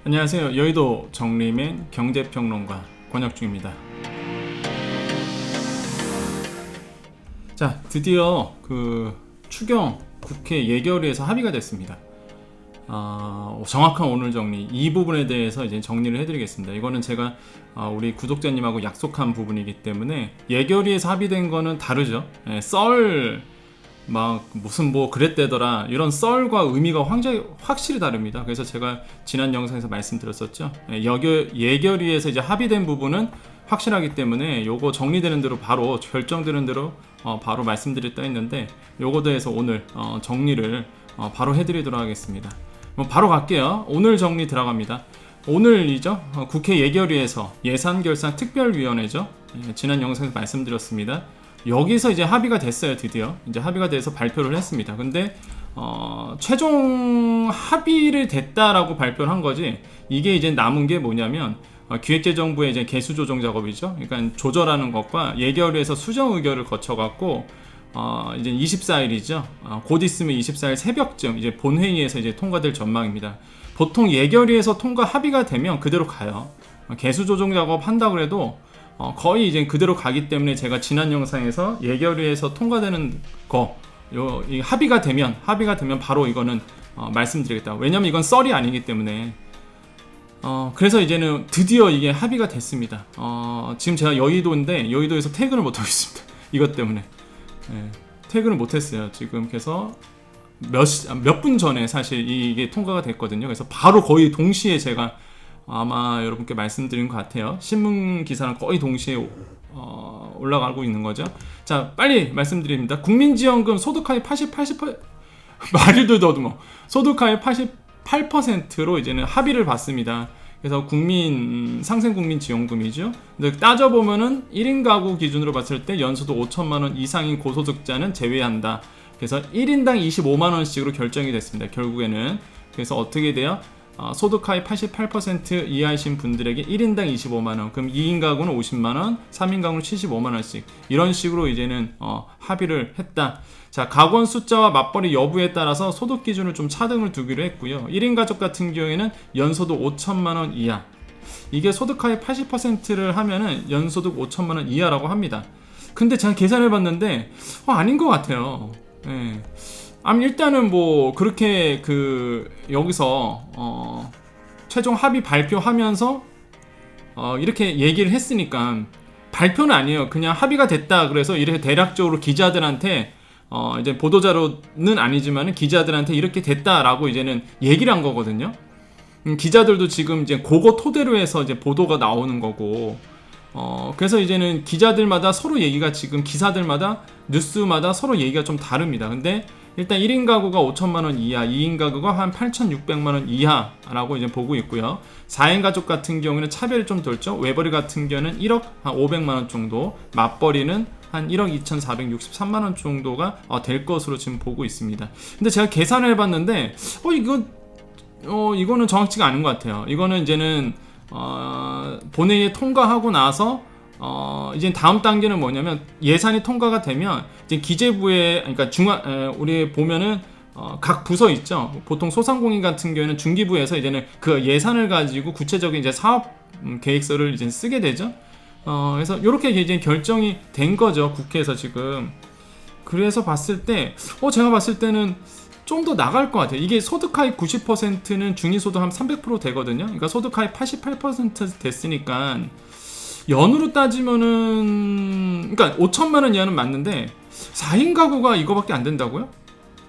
안녕하세요. 여의도 정리맨 경제평론가 권혁중입니다. 자, 드디어 추경 국회 예결위에서 합의가 됐습니다. 정확한 오늘 정리, 이 부분에 대해서 이제 정리를 해드리겠습니다. 이거는 제가 우리 구독자님하고 약속한 부분이기 때문에 예결위에서 합의된 거는 다르죠. 무슨 그랬대더라, 이런 썰과 의미가 확실히 다릅니다. 그래서 제가 지난 영상에서 말씀드렸었죠. 예결위에서 이제 합의된 부분은 확실하기 때문에 요거 정리되는 대로 바로 결정되는 대로 바로 말씀드렸다 했는데, 요거에 대해서 오늘 정리를 바로 해드리도록 하겠습니다. 바로 갈게요. 오늘 정리 들어갑니다. 오늘이죠. 국회 예결위에서 예산결산특별위원회죠. 지난 영상에서 말씀드렸습니다. 여기서 이제 합의가 됐어요. 드디어 이제 합의가 돼서 발표를 했습니다. 근데 최종 합의를 됐다라고 발표를 한 거지, 이게 이제 남은 게 뭐냐면 기획재정부의 이제 개수조정 작업이죠. 그러니까 조절하는 것과 예결위에서 수정 의결을 거쳐갖고 이제 24일이죠. 곧 있으면 24일 새벽쯤 이제 본회의에서 이제 통과될 전망입니다. 보통 예결위에서 통과 합의가 되면 그대로 가요. 개수조정 작업 한다 그래도 거의 이제 그대로 가기 때문에, 제가 지난 영상에서 예결위에서 통과되는 이 합의가 되면 바로 이거는 말씀드리겠다. 왜냐면 이건 썰이 아니기 때문에. 그래서 이제는 드디어 이게 합의가 됐습니다. 지금 제가 여의도인데 여의도에서 퇴근을 못 하고 있습니다. 이것 때문에 퇴근을 못 했어요. 지금 그래서 몇 분 전에 사실 이게 통과가 됐거든요. 그래서 바로 거의 동시에 제가 아마 여러분께 말씀드린 것 같아요. 신문 기사랑 거의 동시에 올라가고 있는 거죠. 자, 빨리 말씀드립니다. 국민지원금 소득하위 88% 말을 더듬어. 소득하위 88%로 이제는 합의를 받습니다. 그래서 상생국민지원금이죠. 근데 따져보면은 1인 가구 기준으로 봤을 때 연소득 5천만 원 이상인 고소득자는 제외한다. 그래서 1인당 25만 원씩으로 결정이 됐습니다. 결국에는. 그래서 어떻게 돼요? 소득하위 88% 이하이신 분들에게 1인당 25만원, 그럼 2인 가구는 50만원, 3인 가구는 75만원씩, 이런 식으로 이제는 합의를 했다. 자, 가구원 숫자와 맞벌이 여부에 따라서 소득 기준을 좀 차등을 두기로 했고요. 1인 가족 같은 경우에는 연소득 5천만원 이하, 이게 소득하위 80%를 하면은 연소득 5천만원 이하라고 합니다. 근데 제가 계산해 봤는데 아닌 것 같아요. 네. 일단은 그렇게 여기서 최종 합의 발표하면서 이렇게 얘기를 했으니까, 발표는 아니에요. 그냥 합의가 됐다 그래서 이렇게 대략적으로 기자들한테 이제 보도자료는 아니지만 기자들한테 이렇게 됐다라고 이제는 얘기를 한 거거든요. 기자들도 지금 이제 그거 토대로 해서 이제 보도가 나오는 거고, 그래서 이제는 기자들마다 서로 얘기가, 지금 기사들마다 뉴스마다 서로 얘기가 좀 다릅니다. 근데 일단 1인 가구가 5천만원 이하, 2인 가구가 한 8,600만원 이하라고 이제 보고 있고요. 4인 가족 같은 경우는 차별이 좀 덜죠. 외벌이 같은 경우는 1억 한 500만원 정도, 맞벌이는 한 1억 2,463만원 정도가 될 것으로 지금 보고 있습니다. 근데 제가 계산을 해봤는데 이거는 정확치가 않은 것 같아요. 이거는 이제는 본회의에 통과하고 나서 이제 다음 단계는 뭐냐면, 예산이 통과가 되면 이제 기재부에, 그러니까 우리 보면은 각 부서 있죠. 보통 소상공인 같은 경우에는 중기부에서 이제는 그 예산을 가지고 구체적인 이제 사업 계획서를 이제 쓰게 되죠. 그래서 이렇게 이제 결정이 된 거죠, 국회에서 지금. 그래서 봤을 때 제가 봤을 때는 좀 더 나갈 것 같아요. 이게 소득하위 90%는 중위소득 한 300% 되거든요. 그러니까 소득하위 88% 됐으니까 연으로 따지면은, 그러니까 5천만 원 이하는 맞는데 4인 가구가 이거밖에 안 된다고요?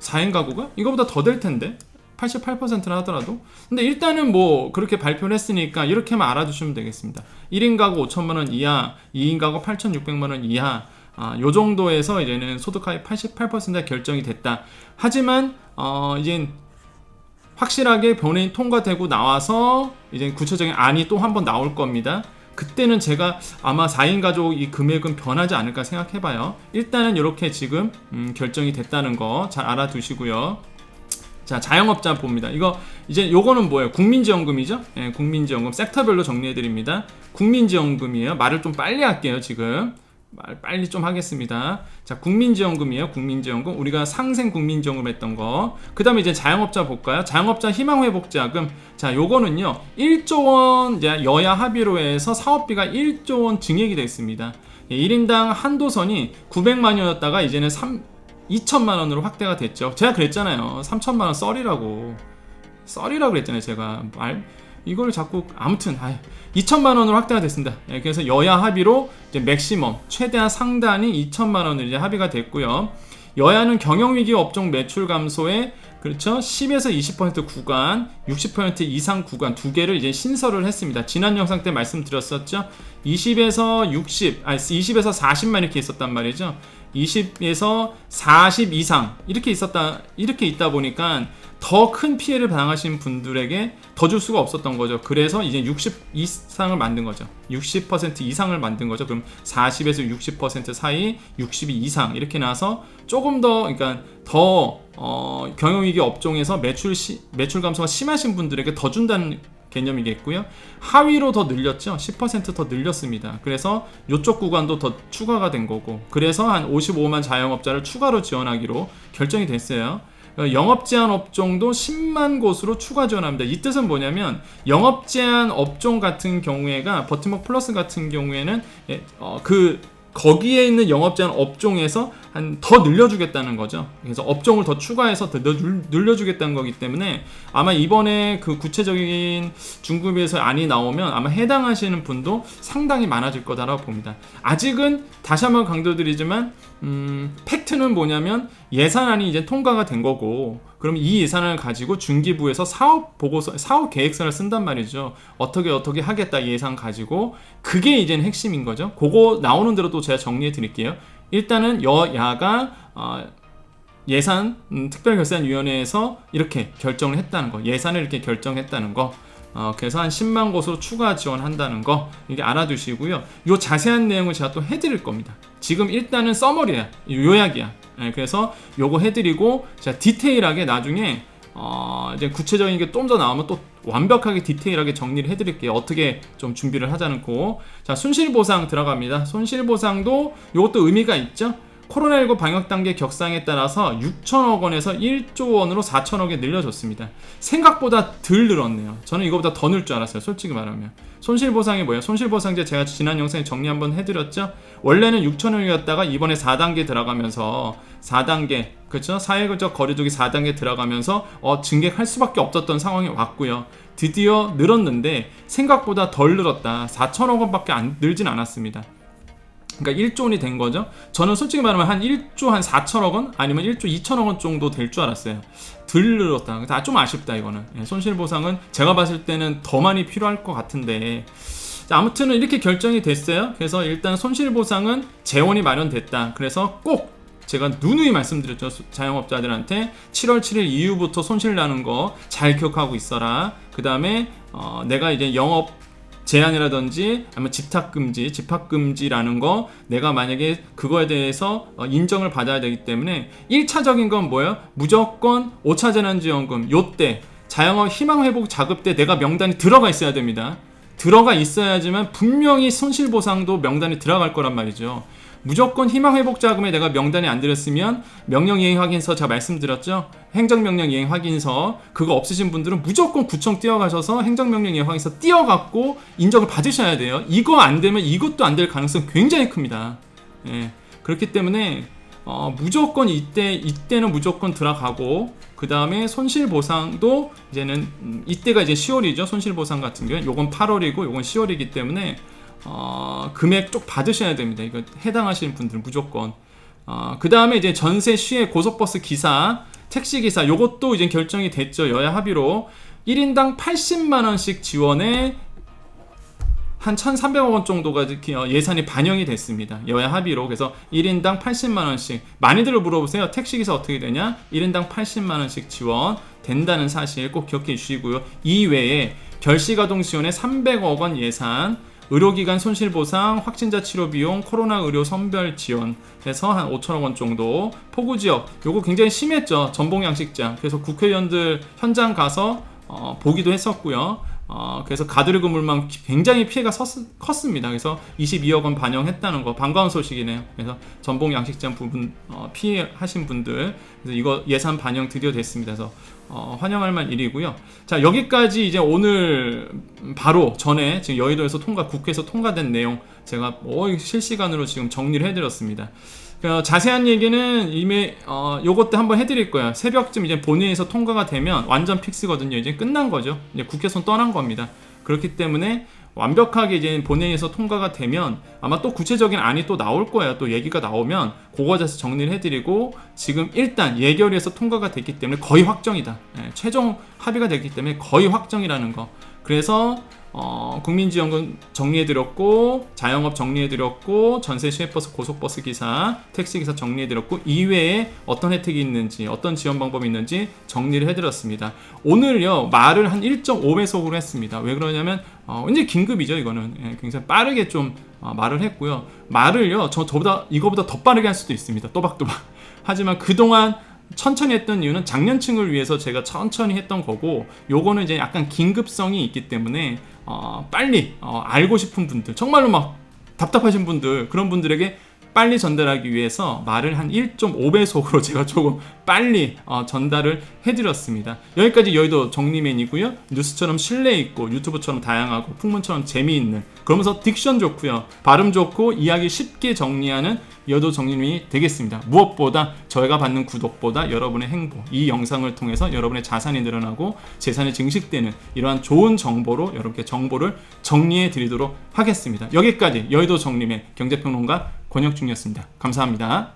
4인 가구가? 이거보다 더 될 텐데, 88%나 하더라도. 근데 일단은 그렇게 발표를 했으니까 이렇게만 알아두시면 되겠습니다. 1인 가구 5천만 원 이하, 2인 가구 8,600만 원 이하, 요 정도에서 이제는 소득하위 88%가 결정이 됐다. 하지만 이제 확실하게 본회의 통과되고 나와서 이제 구체적인 안이 또 한 번 나올 겁니다. 그때는 제가 아마 4인 가족 이 금액은 변하지 않을까 생각해봐요. 일단은 이렇게 지금 결정이 됐다는 거 잘 알아두시고요. 자, 자영업자 봅니다. 요거는 뭐예요? 국민지원금이죠? 네, 국민지원금 섹터별로 정리해드립니다. 국민지원금이에요. 말을 좀 빨리 할게요, 지금. 빨리 좀 하겠습니다. 자, 국민지원금이에요. 국민지원금. 우리가 상생 국민지원금 했던 거. 그 다음에 이제 자영업자 볼까요? 자영업자 희망회복자금. 자, 요거는요, 1조 원 이제 여야 합의로 해서 사업비가 1조 원 증액이 됐습니다. 1인당 한도선이 900만 원이었다가 이제는 2천만 원으로 확대가 됐죠. 제가 그랬잖아요. 3천만 원 썰이라고 그랬잖아요. 제가 이걸 자꾸 아무튼 2천만 원으로 확대가 됐습니다. 그래서 여야 합의로 이제 맥시멈 최대한 상단이 2천만 원으로 이제 합의가 됐고요. 여야는 경영위기 업종 매출 감소에 그렇죠 10에서 20% 구간, 60% 이상 구간 두 개를 이제 신설을 했습니다. 지난 영상 때 말씀드렸었죠. 20에서 40만 이렇게 있었단 말이죠. 20에서 40 이상 이렇게 있다 보니까 더 큰 피해를 당하신 분들에게 더 줄 수가 없었던 거죠. 그래서 이제 60 이상을 만든 거죠. 60% 이상을 만든 거죠. 그럼 40에서 60% 사이 62 이상 이렇게 나와서 조금 더 그러니까 더 경영위기 업종에서 매출 감소가 심하신 분들에게 더 준다는 개념이겠고요. 하위로 더 늘렸죠. 10% 더 늘렸습니다. 그래서 이쪽 구간도 더 추가가 된 거고, 그래서 한 55만 자영업자를 추가로 지원하기로 결정이 됐어요. 영업제한 업종도 10만 곳으로 추가 지원합니다. 이 뜻은 뭐냐면 영업제한 업종 같은 경우에가 버팀목 플러스 같은 경우에는 거기에 있는 영업제한 업종에서 더 늘려주겠다는 거죠. 그래서 업종을 더 추가해서 더 늘려주겠다는 거기 때문에 아마 이번에 그 구체적인 중급에서 안이 나오면 아마 해당하시는 분도 상당히 많아질 거다라고 봅니다. 아직은 다시 한번 강조드리지만 팩트는 뭐냐면 예산안이 이제 통과가 된 거고, 그럼 이 예산을 가지고 중기부에서 사업 계획서를 쓴단 말이죠. 어떻게 하겠다 예산 가지고, 그게 이제는 핵심인 거죠. 그거 나오는 대로 또 제가 정리해 드릴게요. 일단은 여야가 예산 특별결산위원회에서 이렇게 결정을 했다는 거, 예산을 이렇게 결정했다는 거, 그래서 한 10만 곳으로 추가 지원한다는 거, 이게 알아두시고요. 요 자세한 내용을 제가 또 해드릴 겁니다. 지금 일단은 서머리야, 요약이야. 그래서 요거 해드리고 제가 디테일하게 나중에 이제 구체적인 게 좀 더 나오면 또 완벽하게 디테일하게 정리를 해드릴게요. 어떻게 좀 준비를 하자는 거. 자, 손실보상 들어갑니다. 손실보상도 이것도 의미가 있죠. 코로나19 방역단계 격상에 따라서 6천억 원에서 1조 원으로 4천억에 늘려줬습니다. 생각보다 덜 늘었네요. 저는 이거보다 더 늘 줄 알았어요. 솔직히 말하면. 손실보상이 뭐예요? 손실보상제 제가 지난 영상에 정리 한번 해드렸죠. 원래는 6천억이었다가 이번에 4단계 들어가면서 4단계 그렇죠? 사회적 거리두기 4단계 들어가면서 증액할 수밖에 없었던 상황이 왔고요. 드디어 늘었는데 생각보다 덜 늘었다. 4천억 원밖에 늘진 않았습니다. 그러니까 1조 원이 된 거죠. 저는 솔직히 말하면 한 1조 한 4천억 원 아니면 1조 2천억 원 정도 될 줄 알았어요. 덜 늘었다. 다 좀 아쉽다 이거는. 손실보상은 제가 봤을 때는 더 많이 필요할 것 같은데. 자, 아무튼 이렇게 결정이 됐어요. 그래서 일단 손실보상은 재원이 마련됐다. 그래서 꼭 제가 누누이 말씀드렸죠. 자영업자들한테 7월 7일 이후부터 손실 나는 거 잘 기억하고 있어라. 그 다음에 내가 이제 영업 제한이라든지 아니면 집합금지라는 거 내가 만약에 그거에 대해서 인정을 받아야 되기 때문에 1차적인 건 뭐예요? 무조건 5차 재난지원금 요때 자영업 희망회복 자급 때 내가 명단이 들어가 있어야 됩니다. 들어가 있어야지만 분명히 손실보상도 명단이 들어갈 거란 말이죠. 무조건 희망회복자금에 내가 명단이 안 들었으면 명령이행 확인서 제가 말씀드렸죠. 행정명령 이행 확인서 그거 없으신 분들은 무조건 구청 뛰어가셔서 행정명령 이행 확인서 띄어갖고 인정을 받으셔야 돼요. 이거 안 되면 이것도 안 될 가능성이 굉장히 큽니다. 그렇기 때문에 무조건 이때는 무조건 들어가고, 그 다음에 손실보상도 이제는 이때가 이제 10월이죠. 손실보상 같은 경우는 요건 8월이고 요건 10월이기 때문에 금액 쪽 받으셔야 됩니다. 이거 해당하시는 분들은 무조건. 그 다음에 이제 전세 시외 고속버스 기사, 택시 기사 요것도 이제 결정이 됐죠. 여야 합의로 1인당 80만원씩 지원에 한 1,300억 원 정도가 예산이 반영이 됐습니다. 여야 합의로. 그래서 1인당 80만원씩. 많이들 물어보세요. 택시기사 어떻게 되냐? 1인당 80만원씩 지원 된다는 사실 꼭 기억해 주시고요. 이외에 결시가동 지원에 300억 원 예산, 의료기관 손실보상, 확진자 치료비용, 코로나 의료 선별 지원 해서 한 5천억 원 정도. 포구지역 요거 굉장히 심했죠. 전봉양식장. 그래서 국회의원들 현장 가서 보기도 했었고요. 그래서 가두리 건물만 굉장히 피해가 컸습니다. 그래서 22억 원 반영했다는 거 반가운 소식이네요. 그래서 전복 양식장 부분 피해하신 분들, 그래서 이거 예산 반영 드디어 됐습니다. 그래서 환영할 만 일이고요. 자, 여기까지 이제 오늘 바로 전에 지금 여의도에서 국회에서 통과된 내용 제가 실시간으로 지금 정리를 해드렸습니다. 자세한 얘기는 이미 요것 때 한번 해드릴 거예요. 새벽쯤 이제 본회의에서 통과가 되면 완전 픽스거든요. 이제 끝난 거죠. 이제 국회에서 떠난 겁니다. 그렇기 때문에 완벽하게 이제 본회의에서 통과가 되면 아마 또 구체적인 안이 또 나올 거예요. 또 얘기가 나오면 그거 자서 정리를 해드리고, 지금 일단 예결위에서 통과가 됐기 때문에 거의 확정이다. 최종 합의가 됐기 때문에 거의 확정이라는 거. 그래서 국민지원금 정리해드렸고, 자영업 정리해드렸고, 전세 시외버스, 고속버스 기사, 택시기사 정리해드렸고, 이외에 어떤 혜택이 있는지, 어떤 지원 방법이 있는지 정리를 해드렸습니다. 오늘요, 말을 한 1.5배속으로 했습니다. 왜 그러냐면 이제 긴급이죠. 이거는 굉장히 빠르게 좀 말을 했고요. 말을요, 저보다 이거보다 더 빠르게 할 수도 있습니다. 또박또박. 하지만 그동안 천천히 했던 이유는 장년층을 위해서 제가 천천히 했던 거고, 요거는 이제 약간 긴급성이 있기 때문에 빨리 알고 싶은 분들, 정말로 막 답답하신 분들, 그런 분들에게 빨리 전달하기 위해서 말을 한 1.5배속으로 제가 조금 빨리 전달을 해드렸습니다. 여기까지 여의도 정리맨이고요. 뉴스처럼 신뢰 있고, 유튜브처럼 다양하고, 풍문처럼 재미있는, 그러면서 딕션 좋고요, 발음 좋고, 이야기 쉽게 정리하는 여의도 정리맨이 되겠습니다. 무엇보다 저희가 받는 구독보다 여러분의 행복, 이 영상을 통해서 여러분의 자산이 늘어나고 재산이 증식되는 이러한 좋은 정보로 여러분께 정보를 정리해 드리도록 하겠습니다. 여기까지 여의도 정리맨 경제평론가 권혁중이었습니다. 감사합니다.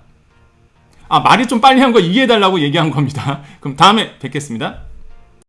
말이 좀 빨리 한 거 이해해달라고 얘기한 겁니다. 그럼 다음에 뵙겠습니다.